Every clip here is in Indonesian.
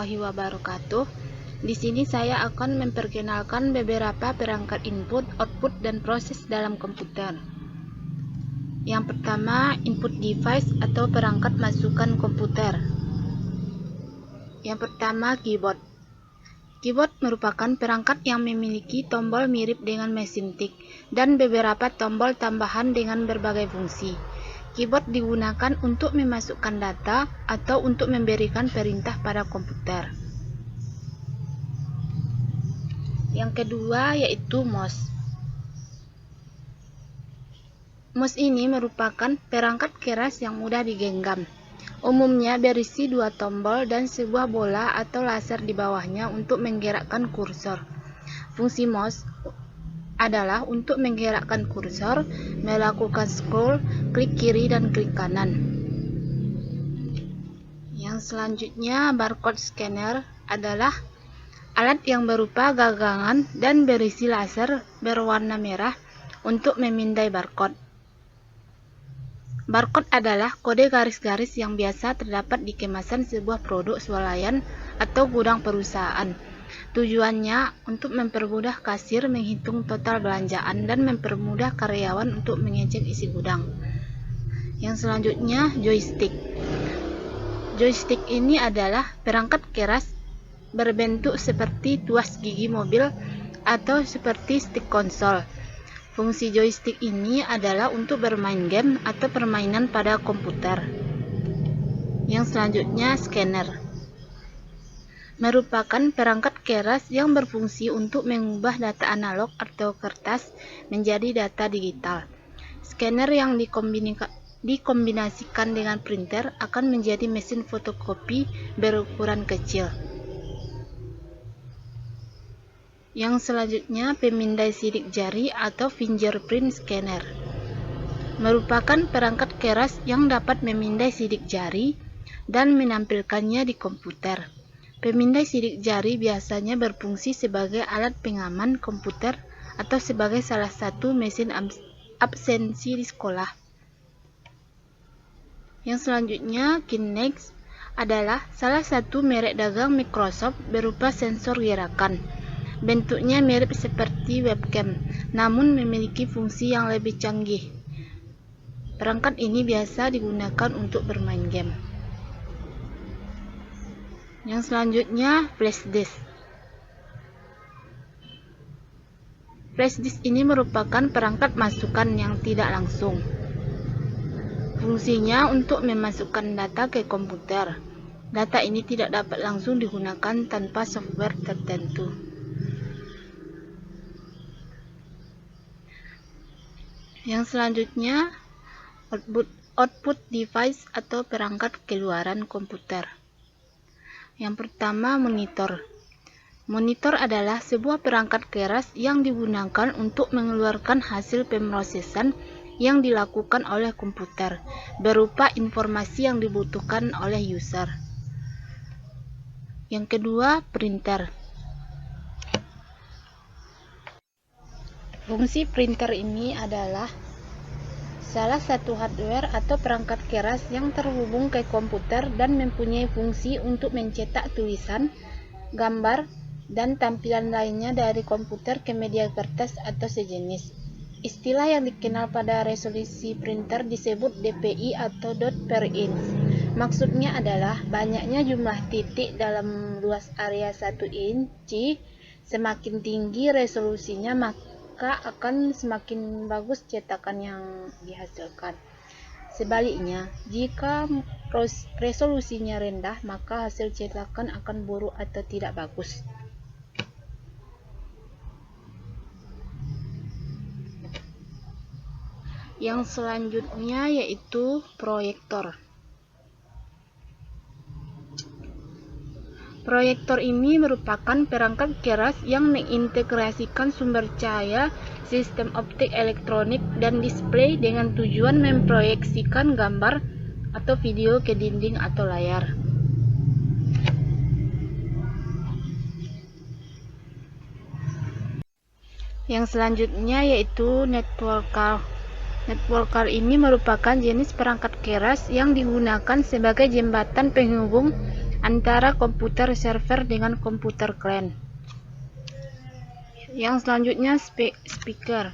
warahmatullahi wabarakatuh. Di sini saya akan memperkenalkan beberapa perangkat input, output, dan proses dalam komputer. Yang pertama, input device atau perangkat masukan komputer. Yang pertama, keyboard. Keyboard merupakan perangkat yang memiliki tombol mirip dengan mesin tik dan beberapa tombol tambahan dengan berbagai fungsi. Keyboard digunakan untuk memasukkan data atau untuk memberikan perintah pada komputer. Yang kedua yaitu mouse. Mouse ini merupakan perangkat keras yang mudah digenggam. Umumnya berisi dua tombol dan sebuah bola atau laser di bawahnya untuk menggerakkan kursor. Fungsi mouse adalah untuk menggerakkan kursor, melakukan scroll, klik kiri dan klik kanan. Yang selanjutnya, barcode scanner adalah alat yang berupa gagangan dan berisi laser berwarna merah untuk memindai barcode. Barcode adalah kode garis-garis yang biasa terdapat di kemasan sebuah produk swalayan atau gudang perusahaan. Tujuannya untuk mempermudah kasir menghitung total belanjaan dan mempermudah karyawan untuk mengecek isi gudang. Yang selanjutnya, joystick. Joystick ini adalah perangkat keras berbentuk seperti tuas gigi mobil atau seperti stick konsol. Fungsi joystick ini adalah untuk bermain game atau permainan pada komputer. Yang selanjutnya, scanner. Merupakan perangkat keras yang berfungsi untuk mengubah data analog atau kertas menjadi data digital. Scanner yang dikombinasikan dengan printer akan menjadi mesin fotokopi berukuran kecil. Yang selanjutnya, pemindai sidik jari atau fingerprint scanner. Merupakan perangkat keras yang dapat memindai sidik jari dan menampilkannya di komputer. Pemindai sidik jari biasanya berfungsi sebagai alat pengaman komputer atau sebagai salah satu mesin absensi di sekolah. Yang selanjutnya, Kinect adalah salah satu merek dagang Microsoft berupa sensor gerakan. Bentuknya mirip seperti webcam, namun memiliki fungsi yang lebih canggih. Perangkat ini biasa digunakan untuk bermain game. Yang selanjutnya, flash disk. Flash disk ini merupakan perangkat masukan yang tidak langsung. Fungsinya untuk memasukkan data ke komputer. Data ini tidak dapat langsung digunakan tanpa software tertentu. Yang selanjutnya, output device atau perangkat keluaran komputer. Yang pertama, monitor. Monitor adalah sebuah perangkat keras yang digunakan untuk mengeluarkan hasil pemrosesan yang dilakukan oleh komputer, berupa informasi yang dibutuhkan oleh user. Yang kedua, printer. Fungsi printer ini adalah salah satu hardware atau perangkat keras yang terhubung ke komputer dan mempunyai fungsi untuk mencetak tulisan, gambar, dan tampilan lainnya dari komputer ke media kertas atau sejenis. Istilah yang dikenal pada resolusi printer disebut DPI atau dot per inch. Maksudnya adalah banyaknya jumlah titik dalam luas area 1 inci. Semakin tinggi resolusinya, maka akan semakin bagus cetakan yang dihasilkan. Sebaliknya, jika resolusinya rendah, maka hasil cetakan akan buruk atau tidak bagus. Yang selanjutnya yaitu proyektor. Proyektor ini merupakan perangkat keras yang mengintegrasikan sumber cahaya, sistem optik elektronik, dan display dengan tujuan memproyeksikan gambar atau video ke dinding atau layar. Yang selanjutnya yaitu network card. Network card ini merupakan jenis perangkat keras yang digunakan sebagai jembatan penghubung antara komputer server dengan komputer klien. Yang selanjutnya speaker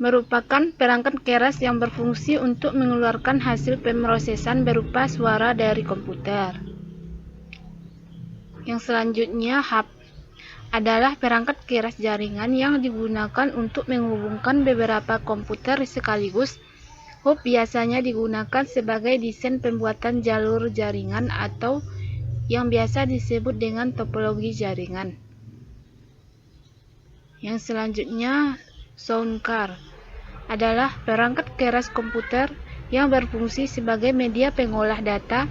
merupakan perangkat keras yang berfungsi untuk mengeluarkan hasil pemrosesan berupa suara dari komputer. Yang selanjutnya hub adalah perangkat keras jaringan yang digunakan untuk menghubungkan beberapa komputer sekaligus. Hub biasanya digunakan sebagai desain pembuatan jalur jaringan atau yang biasa disebut dengan topologi jaringan. Yang selanjutnya sound card adalah perangkat keras komputer yang berfungsi sebagai media pengolah data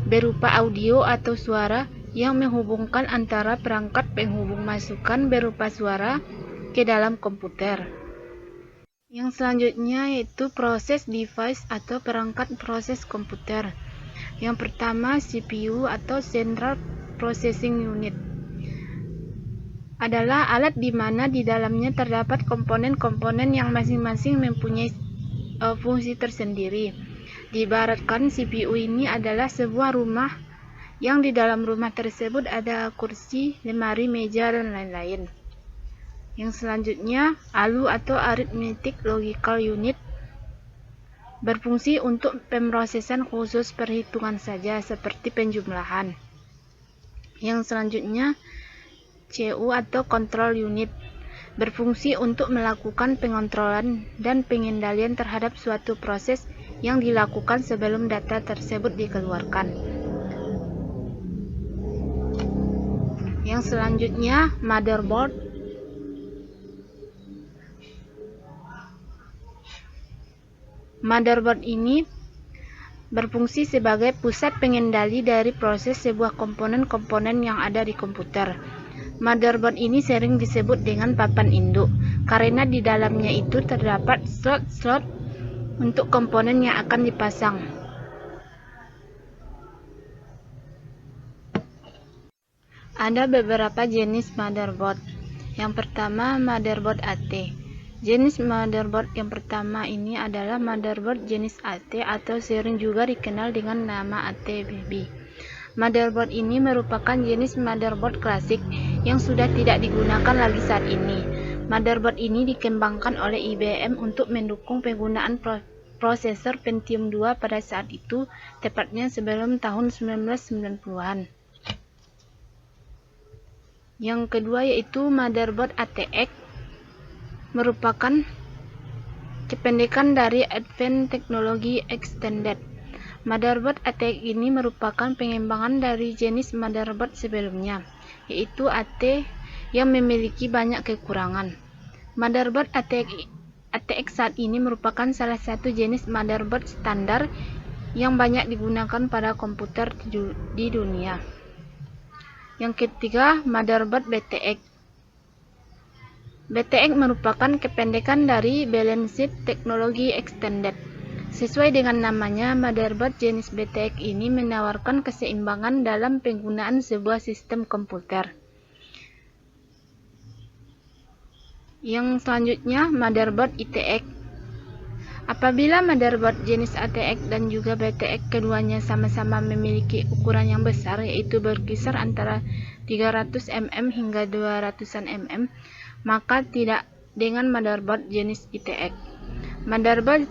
berupa audio atau suara yang menghubungkan antara perangkat penghubung masukan berupa suara ke dalam komputer. Yang selanjutnya yaitu proses device atau perangkat proses komputer. Yang pertama CPU atau Central Processing Unit adalah alat di mana di dalamnya terdapat komponen-komponen yang masing-masing mempunyai fungsi tersendiri. Diibaratkan CPU ini adalah sebuah rumah yang di dalam rumah tersebut ada kursi, lemari, meja, dan lain-lain. Yang selanjutnya, ALU atau Arithmetic Logical Unit berfungsi untuk pemrosesan khusus perhitungan saja seperti penjumlahan. Yang selanjutnya, CU atau Control Unit berfungsi untuk melakukan pengontrolan dan pengendalian terhadap suatu proses yang dilakukan sebelum data tersebut dikeluarkan. Yang selanjutnya, motherboard. Motherboard ini berfungsi sebagai pusat pengendali dari proses sebuah komponen-komponen yang ada di komputer. Motherboard ini sering disebut dengan papan induk karena di dalamnya itu terdapat slot-slot untuk komponen yang akan dipasang. Ada beberapa jenis motherboard. Yang pertama, motherboard AT. Jenis motherboard yang pertama ini adalah motherboard jenis AT atau sering juga dikenal dengan nama AT-baby. Motherboard ini merupakan jenis motherboard klasik yang sudah tidak digunakan lagi saat ini. Motherboard ini dikembangkan oleh IBM untuk mendukung penggunaan prosesor Pentium 2 pada saat itu, tepatnya sebelum tahun 1990-an. Yang kedua yaitu motherboard ATX, merupakan kependekan dari Advanced Technology Extended. Motherboard ATX ini merupakan pengembangan dari jenis motherboard sebelumnya, yaitu AT yang memiliki banyak kekurangan. Motherboard ATX saat ini merupakan salah satu jenis motherboard standar yang banyak digunakan pada komputer di dunia. Yang ketiga, motherboard BTX. BTX merupakan kependekan dari Balanced Technology Extended. Sesuai dengan namanya, motherboard jenis BTX ini menawarkan keseimbangan dalam penggunaan sebuah sistem komputer. Yang selanjutnya, motherboard ITX. Apabila motherboard jenis ATX dan juga BTX keduanya sama-sama memiliki ukuran yang besar, yaitu berkisar antara 300 mm hingga 200-an mm, maka tidak dengan motherboard jenis ITX. Motherboard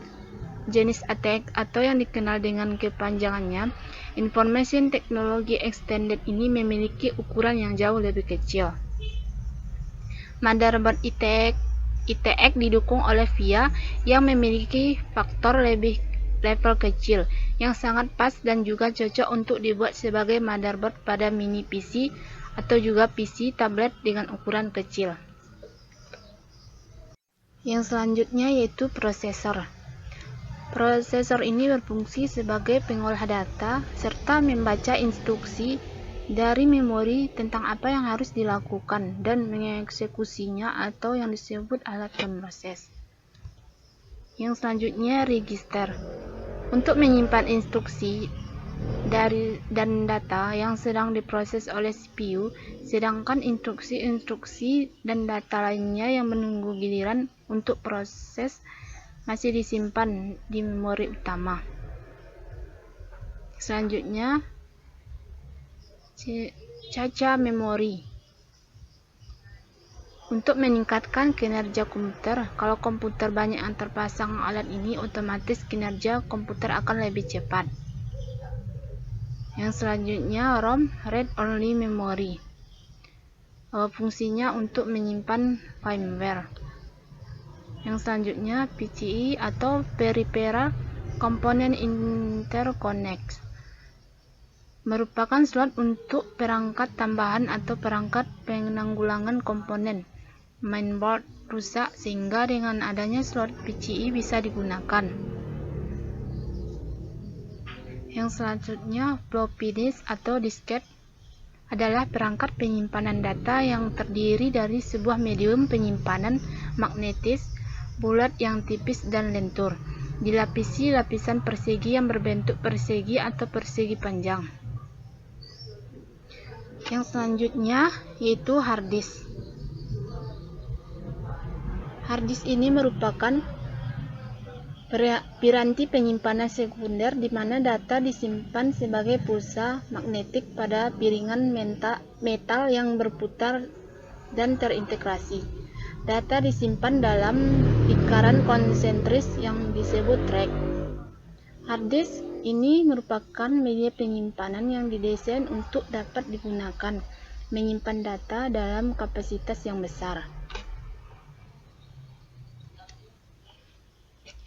jenis ATX atau yang dikenal dengan kepanjangannya Information Technology Extended ini memiliki ukuran yang jauh lebih kecil. Motherboard ITX didukung oleh VIA yang memiliki faktor level kecil yang sangat pas dan juga cocok untuk dibuat sebagai motherboard pada mini PC atau juga PC tablet dengan ukuran kecil. Yang selanjutnya yaitu prosesor. Prosesor ini berfungsi sebagai pengolah data serta membaca instruksi dari memori tentang apa yang harus dilakukan dan mengeksekusinya atau yang disebut alat pemroses. Yang selanjutnya register. Untuk menyimpan instruksi dan data yang sedang diproses oleh CPU, sedangkan instruksi-instruksi dan data lainnya yang menunggu giliran untuk proses masih disimpan di memori utama. Selanjutnya, cache memori. Untuk meningkatkan kinerja komputer, kalau komputer banyak yang terpasang alat ini, otomatis kinerja komputer akan lebih cepat. Yang selanjutnya ROM, Read Only Memory. Fungsinya untuk menyimpan firmware. Yang selanjutnya PCI atau Peripheral Component Interconnect. Merupakan slot untuk perangkat tambahan atau perangkat penanggulangan komponen mainboard rusak, sehingga dengan adanya slot PCI bisa digunakan. Yang selanjutnya floppy disk atau disket adalah perangkat penyimpanan data yang terdiri dari sebuah medium penyimpanan magnetis bulat yang tipis dan lentur, dilapisi lapisan persegi yang berbentuk persegi atau persegi panjang. Yang selanjutnya yaitu hard disk. Hard disk ini merupakan piranti penyimpanan sekunder di mana data disimpan sebagai pulsa magnetik pada piringan metal yang berputar dan terintegrasi. Data disimpan dalam lingkaran konsentris yang disebut track. Hard disk ini merupakan media penyimpanan yang didesain untuk dapat digunakan menyimpan data dalam kapasitas yang besar.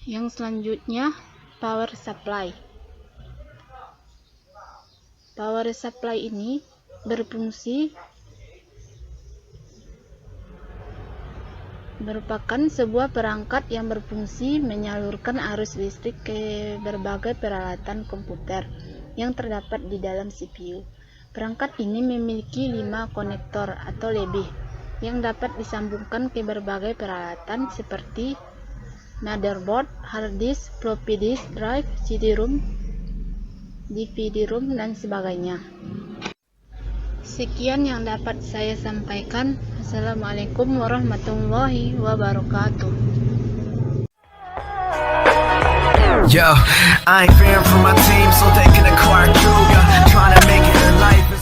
Yang selanjutnya power supply. Power supply ini merupakan sebuah perangkat yang berfungsi menyalurkan arus listrik ke berbagai peralatan komputer yang terdapat di dalam CPU. Perangkat ini memiliki 5 konektor atau lebih yang dapat disambungkan ke berbagai peralatan seperti motherboard, hard disk, floppy disk drive, CD-ROM, DVD-ROM, dan sebagainya. Sekian yang dapat saya sampaikan. Assalamualaikum warahmatullahi wabarakatuh. Yo, I ain't fearing for my team so they can acquire Cougar, trying to make it in life.